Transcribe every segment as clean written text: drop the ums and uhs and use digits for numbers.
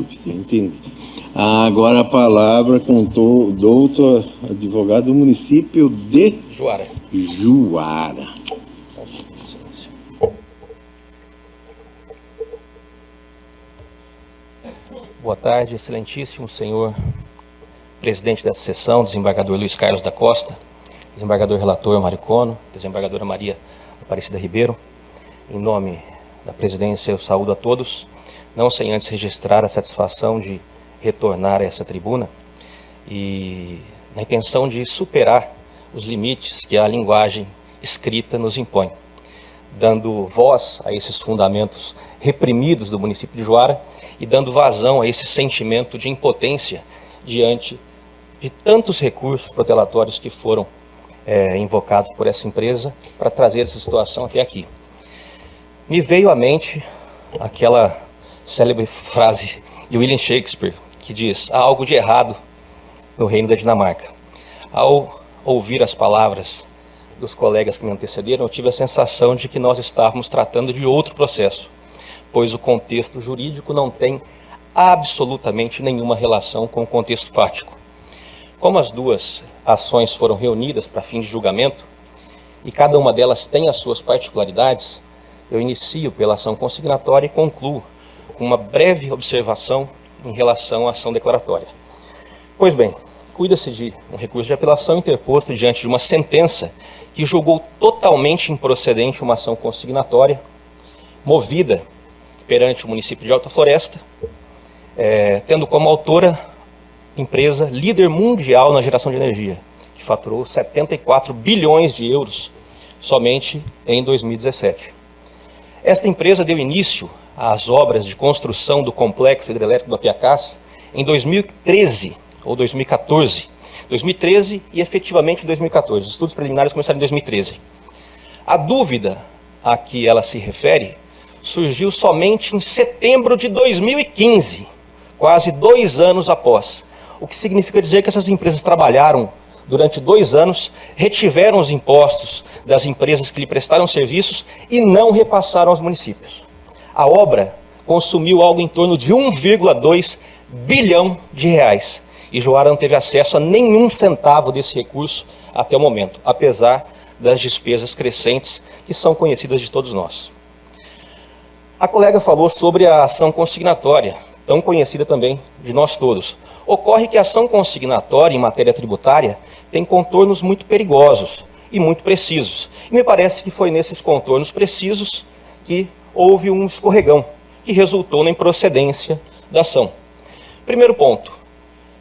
dúvida, entendi. Agora a palavra com o doutor advogado do município de Juara. Juara. Boa tarde, excelentíssimo senhor presidente dessa sessão, desembargador Luiz Carlos da Costa, desembargador relator Maricono, desembargadora Maria Aparecida Ribeiro. Em nome da presidência, eu saúdo a todos, não sem antes registrar a satisfação de retornar a essa tribuna e na intenção de superar os limites que a linguagem escrita nos impõe, dando voz a esses fundamentos reprimidos do município de Juara e dando vazão a esse sentimento de impotência diante de tantos recursos protelatórios que foram invocados por essa empresa para trazer essa situação até aqui. Me veio à mente aquela célebre frase de William Shakespeare, que diz: há algo de errado no reino da Dinamarca. Ao ouvir as palavras dos colegas que me antecederam, eu tive a sensação de que nós estávamos tratando de outro processo, pois o contexto jurídico não tem absolutamente nenhuma relação com o contexto fático. Como as duas ações foram reunidas para fim de julgamento, e cada uma delas tem as suas particularidades, eu inicio pela ação consignatória e concluo com uma breve observação em relação à ação declaratória. Pois bem, cuida-se de um recurso de apelação interposto diante de uma sentença que julgou totalmente improcedente uma ação consignatória movida perante o município de Alta Floresta, tendo como autora empresa líder mundial na geração de energia, que faturou 74 bilhões de euros somente em 2017. Esta empresa deu início às obras de construção do complexo hidrelétrico do Apiacás em 2013 ou 2014. 2013 e efetivamente 2014. Os estudos preliminares começaram em 2013. A dúvida a que ela se refere surgiu somente em setembro de 2015, quase 2 anos após. O que significa dizer que essas empresas trabalharam durante 2 anos, retiveram os impostos das empresas que lhe prestaram serviços e não repassaram aos municípios. A obra consumiu algo em torno de 1,2 bilhão de reais e Juara não teve acesso a nenhum centavo desse recurso até o momento, apesar das despesas crescentes que são conhecidas de todos nós. A colega falou sobre a ação consignatória, tão conhecida também de nós todos. Ocorre que a ação consignatória em matéria tributária tem contornos muito perigosos e muito precisos. E me parece que foi nesses contornos precisos que houve um escorregão, que resultou na improcedência da ação. Primeiro ponto,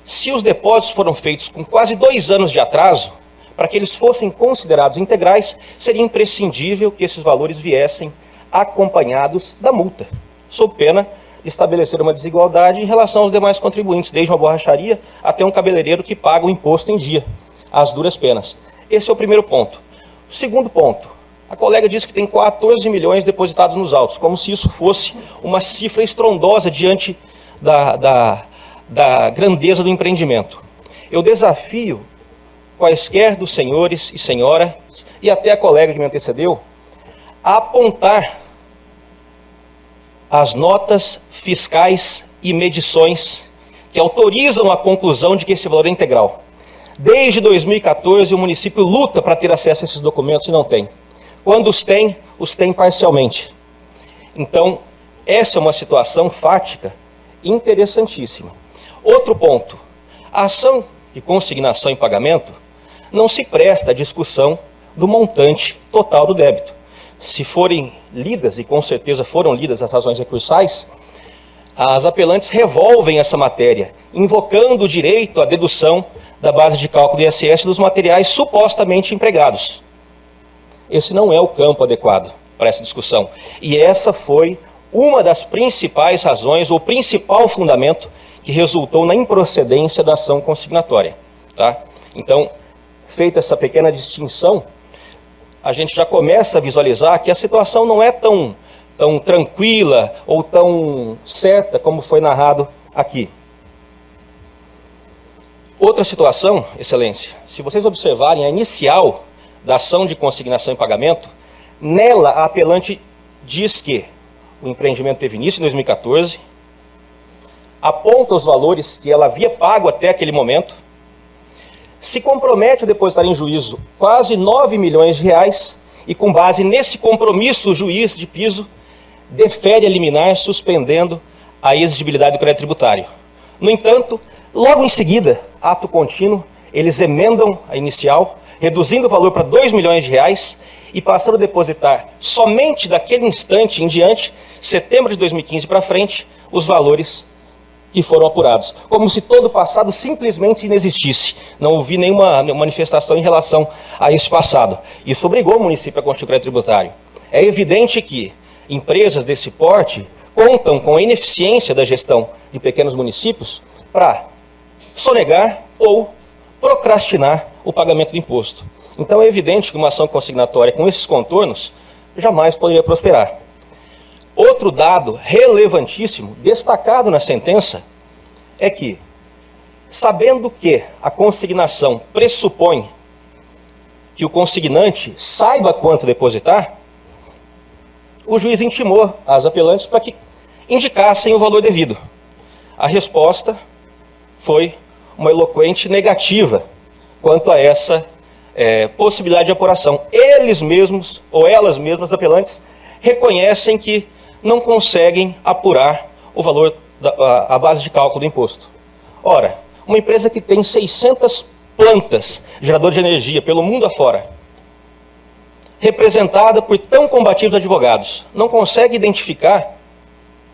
se os depósitos foram feitos com quase 2 anos de atraso, para que eles fossem considerados integrais, seria imprescindível que esses valores viessem acompanhados da multa, sob pena de estabelecer uma desigualdade em relação aos demais contribuintes, desde uma borracharia até um cabeleireiro que paga o imposto em dia, às duras penas. Esse é o primeiro ponto. O segundo ponto, a colega disse que tem 14 milhões depositados nos autos, como se isso fosse uma cifra estrondosa diante da grandeza do empreendimento. Eu desafio quaisquer dos senhores e senhora, e até a colega que me antecedeu, a apontar as notas fiscais e medições que autorizam a conclusão de que esse valor é integral. Desde 2014, o município luta para ter acesso a esses documentos e não tem. Quando os tem parcialmente. Então, essa é uma situação fática interessantíssima. Outro ponto, a ação de consignação em pagamento não se presta à discussão do montante total do débito. Se forem lidas, e com certeza foram lidas as razões recursais, as apelantes revolvem essa matéria, invocando o direito à dedução da base de cálculo do ISS dos materiais supostamente empregados. Esse não é o campo adequado para essa discussão. E essa foi uma das principais razões, ou principal fundamento, que resultou na improcedência da ação consignatória. Tá? Então, feita essa pequena distinção, a gente já começa a visualizar que a situação não é tão tranquila ou tão certa como foi narrado aqui. Outra situação, Excelência, se vocês observarem a inicial da ação de consignação em pagamento, nela a apelante diz que o empreendimento teve início em 2014, aponta os valores que ela havia pago até aquele momento, se compromete a depositar em juízo quase 9 milhões de reais e, com base nesse compromisso, o juiz de piso defere a liminar suspendendo a exigibilidade do crédito tributário. No entanto, logo em seguida, ato contínuo, eles emendam a inicial, reduzindo o valor para 2 milhões de reais e passando a depositar somente daquele instante em diante, setembro de 2015 para frente, os valores que foram apurados, como se todo o passado simplesmente inexistisse. Não houve nenhuma manifestação em relação a esse passado. Isso obrigou o município a constituir o crédito tributário. É evidente que empresas desse porte contam com a ineficiência da gestão de pequenos municípios para sonegar ou procrastinar o pagamento do imposto. Então é evidente que uma ação consignatória com esses contornos jamais poderia prosperar. Outro dado relevantíssimo, destacado na sentença, é que, sabendo que a consignação pressupõe que o consignante saiba quanto depositar, o juiz intimou as apelantes para que indicassem o valor devido. A resposta foi uma eloquente negativa quanto a essa possibilidade de apuração. Eles mesmos, ou elas mesmas, apelantes, reconhecem que não conseguem apurar o valor, a base de cálculo do imposto. Ora, uma empresa que tem 600 plantas geradoras de energia pelo mundo afora, representada por tão combativos advogados, não consegue identificar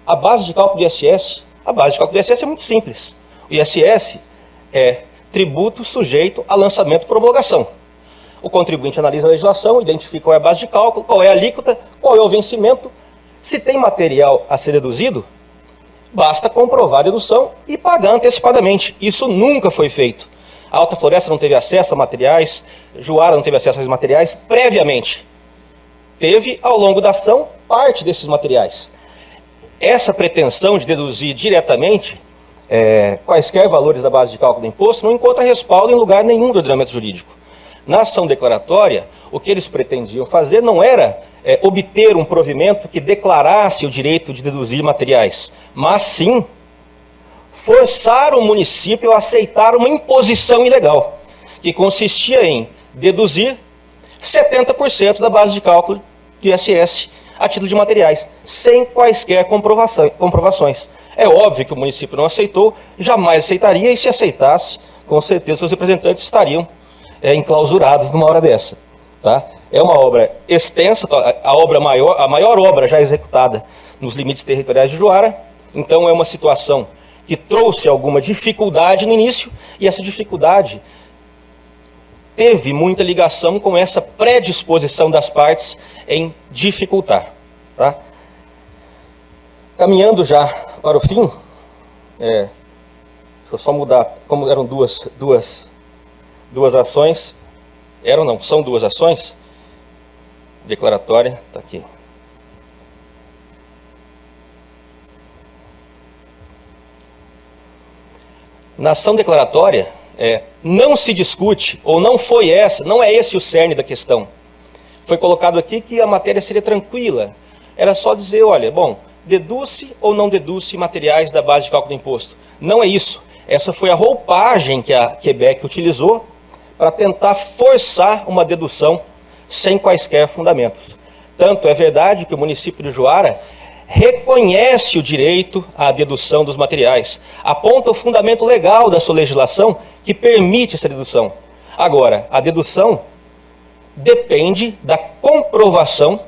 a base de cálculo do ISS. A base de cálculo do ISS é muito simples. O ISS é tributo sujeito a lançamento por homologação. O contribuinte analisa a legislação, identifica qual é a base de cálculo, qual é a alíquota, qual é o vencimento. Se tem material a ser deduzido, basta comprovar a dedução e pagar antecipadamente. Isso nunca foi feito. A Alta Floresta não teve acesso a materiais, Juara não teve acesso a esses materiais previamente. Teve, ao longo da ação, parte desses materiais. Essa pretensão de deduzir diretamente quaisquer valores da base de cálculo do imposto não encontra respaldo em lugar nenhum do ordenamento jurídico. Na ação declaratória, o que eles pretendiam fazer não era obter um provimento que declarasse o direito de deduzir materiais, mas sim forçar o município a aceitar uma imposição ilegal, que consistia em deduzir 70% da base de cálculo do ISS a título de materiais, sem quaisquer comprovações. É óbvio que o município não aceitou, jamais aceitaria, e se aceitasse, com certeza seus representantes estariam enclausurados numa hora dessa. Tá? É uma obra extensa, a maior obra já executada nos limites territoriais de Juara, então é uma situação que trouxe alguma dificuldade no início, e essa dificuldade teve muita ligação com essa predisposição das partes em dificultar. Tá? Caminhando já para o fim, deixa eu só mudar, como eram duas ações, são duas ações, declaratória, está aqui. Na ação declaratória, não se discute, ou não é esse o cerne da questão. Foi colocado aqui que a matéria seria tranquila, era só dizer, olha, bom, deduz-se ou não deduz-se materiais da base de cálculo do imposto. Não é isso. Essa foi a roupagem que a Quebec utilizou para tentar forçar uma dedução sem quaisquer fundamentos. Tanto é verdade que o município de Juara reconhece o direito à dedução dos materiais, aponta o fundamento legal da sua legislação que permite essa dedução. Agora, a dedução depende da comprovação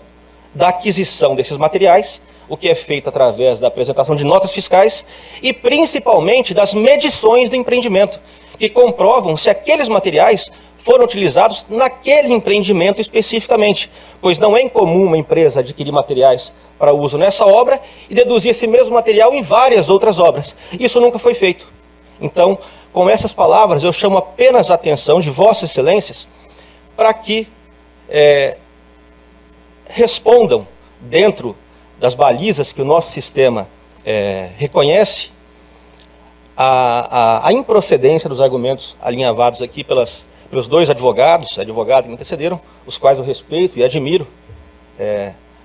da aquisição desses materiais, o que é feito através da apresentação de notas fiscais e principalmente das medições do empreendimento, que comprovam se aqueles materiais foram utilizados naquele empreendimento especificamente, pois não é incomum uma empresa adquirir materiais para uso nessa obra e deduzir esse mesmo material em várias outras obras. Isso nunca foi feito. Então, com essas palavras, eu chamo apenas a atenção de Vossas Excelências para que respondam dentro das balizas que o nosso sistema reconhece a improcedência dos argumentos alinhavados aqui pelos dois advogados que me antecederam, os quais eu respeito e admiro,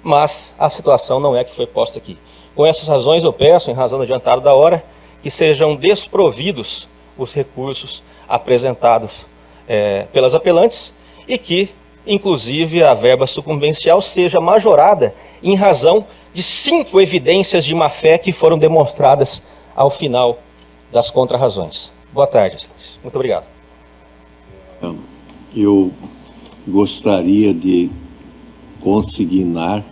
mas a situação não é a que foi posta aqui. Com essas razões eu peço, em razão do adiantado da hora, que sejam desprovidos os recursos apresentados pelas apelantes e que, inclusive, a verba sucumbencial seja majorada em razão de 5 evidências de má-fé que foram demonstradas ao final das contrarrazões. Boa tarde, senhores. Muito obrigado. Eu gostaria de consignar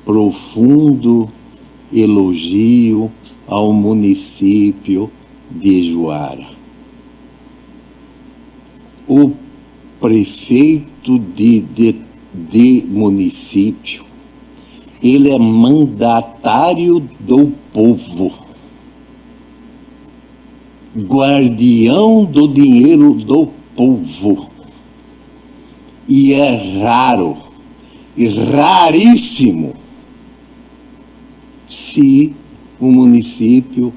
profundo elogio ao município de Juara. O prefeito de município, ele é mandatário do povo, guardião do dinheiro do povo. E é raro, e raríssimo, se o município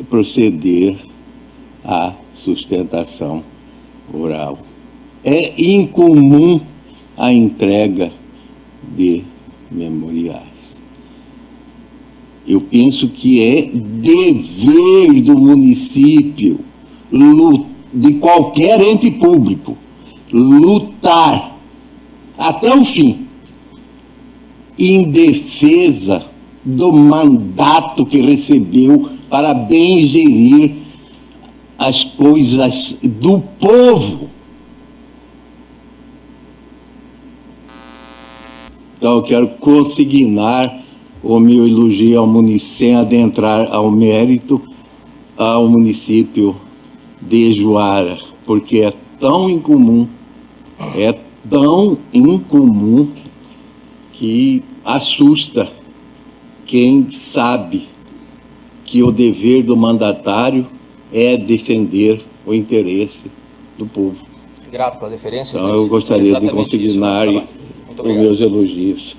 proceder à sustentação rural. É incomum a entrega de memoriais. Eu penso que é dever do município, de qualquer ente público, lutar até o fim em defesa do mandato que recebeu para bem gerir as coisas do povo. Então, eu quero consignar o meu elogio ao município, sem adentrar ao mérito, ao município de Juara, porque é tão incomum que assusta quem sabe que o dever do mandatário é defender o interesse do povo. Grato pela deferência. Então, eu gostaria de consignar os meus elogios.